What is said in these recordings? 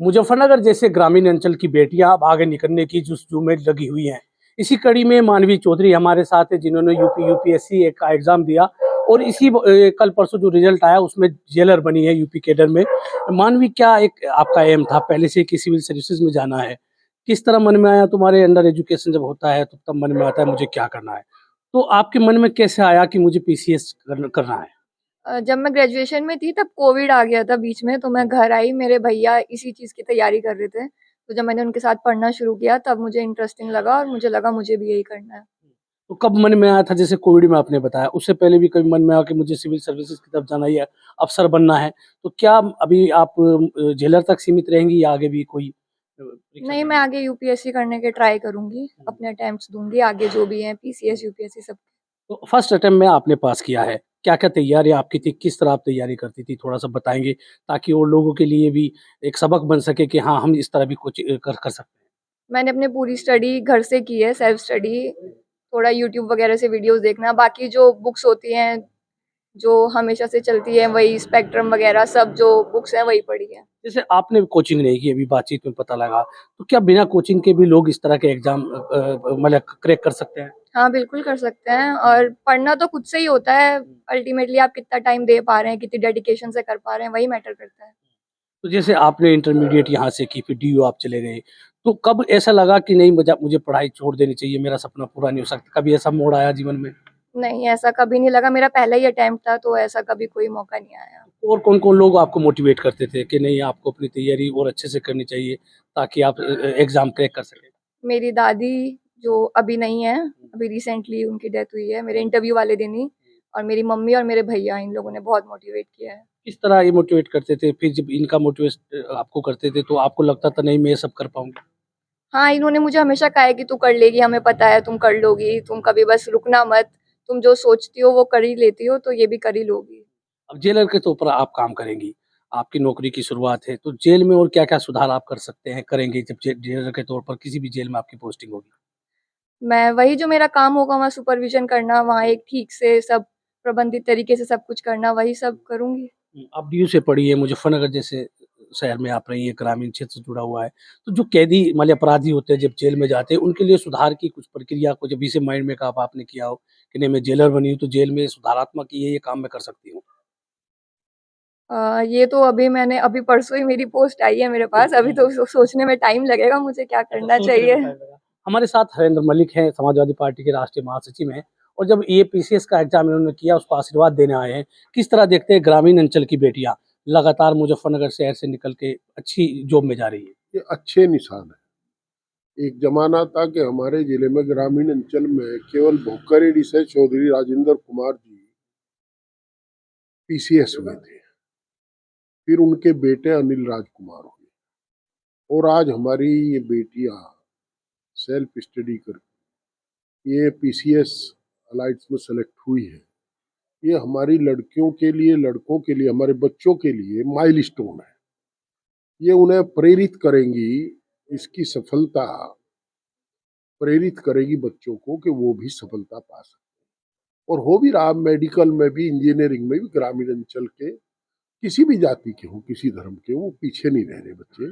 मुजफ्फरनगर जैसे ग्रामीण अंचल की बेटियां अब आगे निकलने की जुस्तजू में लगी हुई हैं। इसी कड़ी में मानवी चौधरी हमारे साथ है, जिन्होंने यूपीएससी एक का एग्जाम दिया और कल परसों जो रिजल्ट आया उसमें जेलर बनी है यूपी कैडर में। मानवी, क्या एक आपका एम था पहले से कि सिविल सर्विसेज में जाना है? किस तरह मन में आया? तुम्हारे अंडर एजुकेशन जब होता है तो तब मन में आता है मुझे क्या करना है, तो आपके मन में कैसे आया कि मुझे पीसीएस करना है? जब मैं ग्रेजुएशन में थी तब कोविड आ गया था बीच में, तो मैं घर आई, मेरे भैया इसी चीज़ की तैयारी कर रहे थे। तो जब मैंने उनके साथ पढ़ना शुरू किया तब मुझे इंटरेस्टिंग लगा और मुझे लगा मुझे भी यही करना है। तो कब मन में आया था? जैसे कोविड में आपने बताया, उससे पहले भी कभी मन में आया कि मुझे सिविल सर्विसेज की तरफ जाना ही है, अफ़सर बनना है? तो क्या अभी आप जेलर तक सीमित रहेंगी या आगे भी कोई परीक्षा नहीं, मैं देंगी? आगे यूपीएससी करने के ट्राई करूँगी, अपने अटेम्प्ट्स दूँगी आगे जो भी हैं पीसीएस, यूपीएससी सब। तो फर्स्ट अटेम्प्ट में आपने पास किया है। क्या-क्या तैयारी आपकी थी? किस तरह आप तैयारी करती थी? थोड़ा-सा बताएँगे ताकि और लोगों के लिए भी एक सबक बन सके कि हाँ, हम इस तरह भी कुछ कर सकते हैं। मैंने अपनी पूरी स्टडी घर से की है, सेल्फ स्टडी, थोड़ा यूट्यूब वगैरह से वीडियोज़ देखना, बाकी जो बुक्स होती हैं, जो हमेशा से चलती हैं, वही स्पेक्ट्रम वगैरह सब जो बुक्स हैं वही पढ़ी है। जैसे आपने कोचिंग नहीं की, अभी बातचीत में पता लगा, तो क्या बिना कोचिंग के भी लोग इस तरह के एग्ज़ाम मतलब क्रैक कर सकते हैं? हाँ, बिल्कुल कर सकते हैं और पढ़ना तो खुद से ही होता है, अल्टीमेटली आप कितना टाइम दे पा रहे हैं, कितनी डेडिकेशन से कर पा रहे हैं, वही मैटर करता है। तो जैसे आपने इंटरमीडिएट यहाँ से की, फिर डीयू आप चले गए, तो कब ऐसा लगा कि नहीं मुझे पढ़ाई छोड़ देनी चाहिए, मेरा सपना पूरा नहीं हो सकता? कभी ऐसा मोड़ आया जीवन में? नहीं, ऐसा कभी नहीं लगा, मेरा पहला ही अटेम्प्ट था, तो ऐसा कभी कोई मौका नहीं आया। और कौन-कौन लोग आपको मोटिवेट करते थे कि नहीं आपको अपनी तैयारी और अच्छे से करनी चाहिए ताकि आप एग्ज़ाम क्रैक कर सकें? मेरी दादी जो अभी नहीं है, अभी रिसेंटली उनकी डेथ हुई है, मेरे इंटरव्यू वाले दिन ही, और मेरी मम्मी और मेरे भैया, इन लोगों ने बहुत मोटिवेट किया है। किस तरह ये मोटिवेट करते थे? फिर जब इनका आपको करते थे तो आपको लगता था नहीं मैं ये सब कर पाऊँगी? हाँ, इन्होंने मुझे हमेशा कहा है कि तू कर लेगी, हमें पता है तुम कर लोगी, तुम कभी बस रुकना मत, तुम जो सोचती हो वो कर ही लेती हो, तो ये भी कर ही लोगी। अब जेलर के तौर पर आप काम करेंगी, आपकी नौकरी की शुरुआत है, तो जेल में और क्या-क्या सुधार आप कर सकते हैं, करेंगे जब जेलर के तौर पर किसी भी जेल में आपकी पोस्टिंग होगी? मैं वही जो मेरा काम होगा वहाँ सुपरविज़न करना, वहाँ एक ठीक से सब प्रबंधित तरीके से सब कुछ करना, वही सब करूँगी। आप डीयू से पढ़ी है, मुज़फ्फरनगर जैसे शहर में आप रही हैं, ग्रामीण क्षेत्र से जुड़ा हुआ है। तो जो कैदी मतलब अपराधी होते हैं जब जेल में जाते हैं, उनके लिए सुधार की कुछ प्रक्रिया को जब इसे माइंड में का आपने किया हो कि नहीं मैं जेलर बनी हूँ, तो जेल में सुधारात्मक ये काम मैं कर सकती हूँ? ये तो अभी परसों ही मेरी पोस्ट आई है मेरे पास, अभी तो सोचने में टाइम लगेगा मुझे क्या अच्छा, करना सोचने में चाहिए। टाइम लगा। हमारे साथ हरेंद्र मलिक हैं, समाजवादी पार्टी के राष्ट्रीय महासचिव हैं और जब ये पीसीएस का एग्ज़ाम इन्होंने किया, उसको आशीर्वाद देने आए हैं। किस तरह देखते हैं ग्रामीण अंचल की बेटियाँ लगातार मुज़फ्फरनगर शहर से निकल के अच्छी जॉब में जा रही हैं? ये अच्छे निशान है। एक जमाना था कि हमारे जिले में ग्रामीण अंचल में केवल भोकरेडी से चौधरी राजेंद्र कुमार जी पीसीएस हुए थे, फिर उनके बेटे अनिल राजकुमार हुए, और आज हमारी ये बेटियां सेल्फ स्टडी कर ये पीसीएस अलाइट्स में सेलेक्ट हुई है। ये हमारी लड़कियों के लिए, लड़कों के लिए, हमारे बच्चों के लिए माइलस्टोन है। ये उन्हें प्रेरित करेंगी, इसकी सफलता प्रेरित करेगी बच्चों को कि वो भी सफलता पा सकें। और हो भी रहा, मेडिकल में भी, इंजीनियरिंग में भी ग्रामीण अंचल के किसी भी जाति के हों, किसी धर्म के, वो पीछे नहीं रह रहे बच्चे,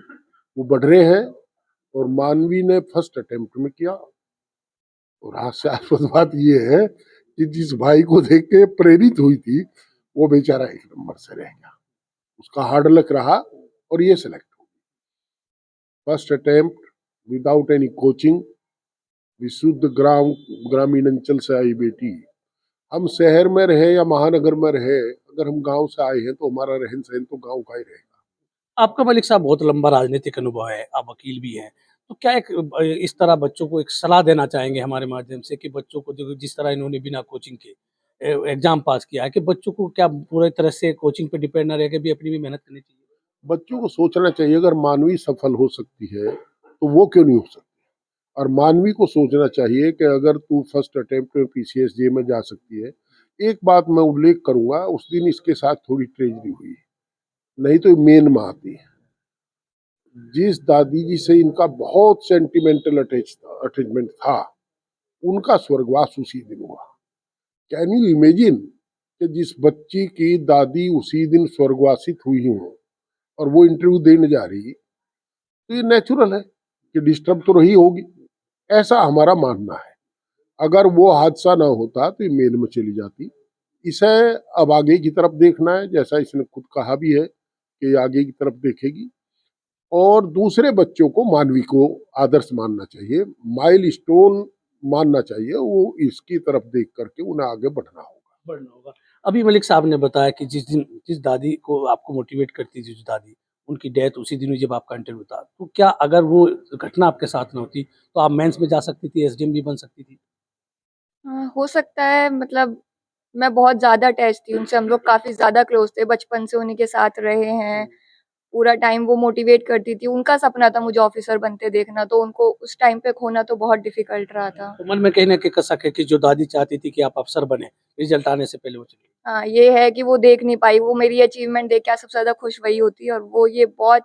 वो बढ़ रहे हैं। और मानवी ने फर्स्ट अटेम्प्ट में किया, और हास्यास्पद बात ये है कि जिस भाई को देख के प्रेरित हुई थी वो बेचारा एक नंबर से रह गया, उसका हार्ड लक रहा और ये सिलेक्ट हो। First attempt, without any coaching, विशुद्ध ग्रामीण अंचल से आई बेटी। हम शहर में रहे या महानगर में रहे, अगर हम गांव से आए हैं तो हमारा रहन सहन तो गांव का ही रहेगा। आपका मलिक साहब बहुत लंबा राजनीतिक अनुभव है, आप वकील भी हैं। तो क्या इस तरह बच्चों को एक सलाह देना चाहेंगे हमारे माध्यम से कि बच्चों को देखो जिस तरह इन्होंने बिना कोचिंग के एग्ज़ाम पास किया है कि बच्चों को क्या पूरी तरह से कोचिंग पे डिपेंड ना रह के भी अपनी भी मेहनत करनी चाहिए? बच्चों को सोचना चाहिए, अगर मानवी सफल हो सकती है तो वो क्यों नहीं हो सकती। और मानवी को सोचना चाहिए कि अगर तू फर्स्ट अटेम्प्ट में पीसीएस जे में जा सकती है। एक बात मैं उल्लेख करूंगा, उस दिन इसके साथ थोड़ी ट्रेजडी हुई, नहीं तो मेन में आती है। जिस दादी जी से इनका बहुत सेंटिमेंटल अटैचमेंट था, उनका स्वर्गवास उसी दिन हुआ। कैन यू इमेजिन कि जिस बच्ची की दादी उसी दिन स्वर्गवासित हुई हो और वो इंटरव्यू देने जा रही, तो ये नेचुरल है कि डिस्टर्ब तो रही होगी, ऐसा हमारा मानना है। अगर वो हादसा ना होता तो ये मेल में चली जाती। इसे अब आगे की तरफ देखना है, जैसा इसने खुद कहा भी है कि ये आगे की तरफ देखेगी, और दूसरे बच्चों को मानवी को आदर्श मानना चाहिए, माइलस्टोन मानना चाहिए, वो इसकी तरफ देख करके उन्हें आगे बढ़ना होगा। बढ़ना होगा। अभी मलिक साहब ने बताया कि जिस दादी को आपको मोटिवेट करती थी, जो दादी, उनकी डेथ उसी दिन हुई जब आपका इंटरव्यू था। तो क्या अगर वो घटना आपके साथ ना होती, तो आप मेंस में जा सकती थी, एसडीएम भी बन सकती थी? हाँ, हो सकता है, मतलब मैं बहुत ज़्यादा अटैच थी उनसे, हम लोग काफ़ी ज़्यादा क्लोज़ थे, बचपन से उन्हीं के साथ रहे हैं। पूरा टाइम वो मोटिवेट करती थी, उनका सपना था मुझे ऑफ़िसर बनते देखना, तो उनको उस टाइम पे खोना तो बहुत डिफ़िकल्ट रहा था। तो मन में कहीं न कहीं कसक है कि जो दादी चाहती थी कि आप अफ़सर बने, रिज़ल्ट आने से पहले वो चली गई। हाँ, ये है कि वो देख नहीं पाई, वो मेरी अचीवमेंट देख के सबसे ज़्यादा खुश वही होती है, और वो ये बहुत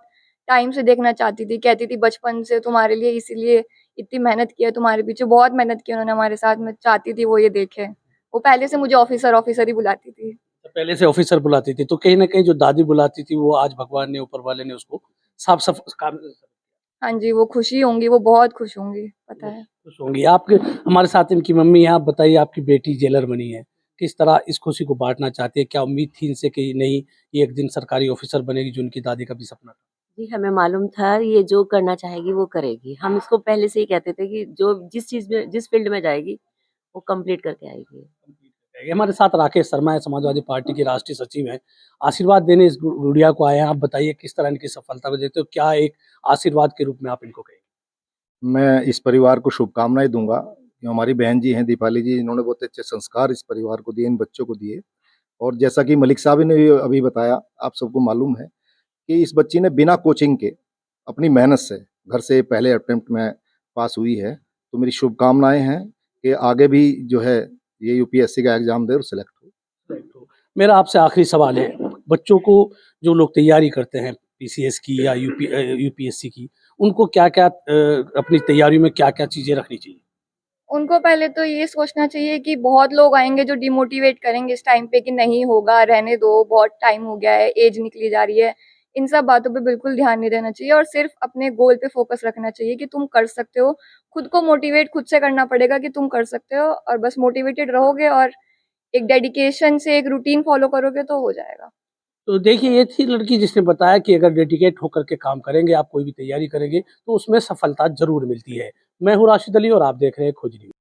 टाइम से देखना चाहती थी, कहती थी बचपन से तुम्हारे लिए इसीलिए इतनी मेहनत की है, तुम्हारे पीछे बहुत मेहनत की है उन्होंने हमारे साथ, मैं चाहती थी वो ये देखे। वो पहले से मुझे ऑफ़िसर, ऑफ़िसर ही बुलाती थी। तो पहले से ऑफ़िसर बुलाती थी, तो कहीं न कहीं जो दादी बुलाती थी, वो आज भगवान ने, ऊपर वाले ने उसको साफ सफ काम हाँ जी, वो खुश ही होंगी, वो बहुत खुश होंगी, पता है। खुश होंगी। आपके हमारे साथ इनकी मम्मी हैं, आप बताइए आपकी बेटी जेलर बनी है, किस तरह इस खुशी को बाँटना चाहती है? क्या उम्मीद थी इनसे कि नहीं, ये एक दिन सरकारी ऑफ़िसर बनेगी, जो उनकी दादी का भी सपना था? जी, हमें मालूम था ये जो करना चाहेगी वो करेगी। हम इसको पहले से ही कहते थे कि जो जिस चीज़ में जिस फ़ील्ड में जाएगी, वो कंप्लीट करके आएगी। हमारे साथ राकेश शर्मा है, समाजवादी पार्टी के राष्ट्रीय सचिव हैं। आशीर्वाद देने इस गुड़िया को आए हैं। आप बताइए किस तरह इनकी सफलता को देखते हो? क्या एक आशीर्वाद के रूप में आप इनको कहेंगे? मैं इस परिवार को शुभकामनाएँ दूँगा। जो हमारी बहन जी हैं दीपाली जी, इन्होंने बहुत अच्छे संस्कार इस परिवार को दिए, इन बच्चों को दिए। और जैसा कि मलिक साहब ने भी अभी बताया, आप सबको मालूम है कि इस बच्ची ने बिना कोचिंग के अपनी मेहनत से घर से पहले अटेम्प्ट में पास हुई है। तो मेरी शुभकामनाएँ हैं कि आगे भी जो है ये यूपीएससी का एग्ज़ाम दे और सेलेक्ट हो। तो मेरा आपसे आखिरी सवाल है, बच्चों को जो लोग तैयारी करते हैं पीसीएस की या यूपीएससी की, उनको क्या-क्या अपनी तैयारी में क्या-क्या चीज़ें रखनी चाहिए? उनको पहले तो ये सोचना चाहिए कि बहुत लोग आएँगे जो डिमोटिवेट करेंगे इस टाइम पे कि नहीं होगा, रहने दो, बहुत टाइम हो गया है, एज निकली जा रही है। इन सब बातों पे बिल्कुल ध्यान नहीं देना चाहिए और सिर्फ़ अपने गोल पे फ़ोकस रखना चाहिए कि तुम कर सकते हो। खुद को मोटिवेट खुद से करना पड़ेगा कि तुम कर सकते हो, और बस मोटिवेटेड रहोगे और एक डेडिकेशन से एक रूटीन फ़ॉलो करोगे तो हो जाएगा। तो देखिए, ये थी लड़की जिसने बताया कि अगर डेडिकेट होकर के काम करेंगे, आप कोई भी तैयारी करेंगे, तो उसमें सफलता ज़रूर मिलती है। मैं हूँ राशिद अली और आप देख रहे हैं खोज न्यूज़।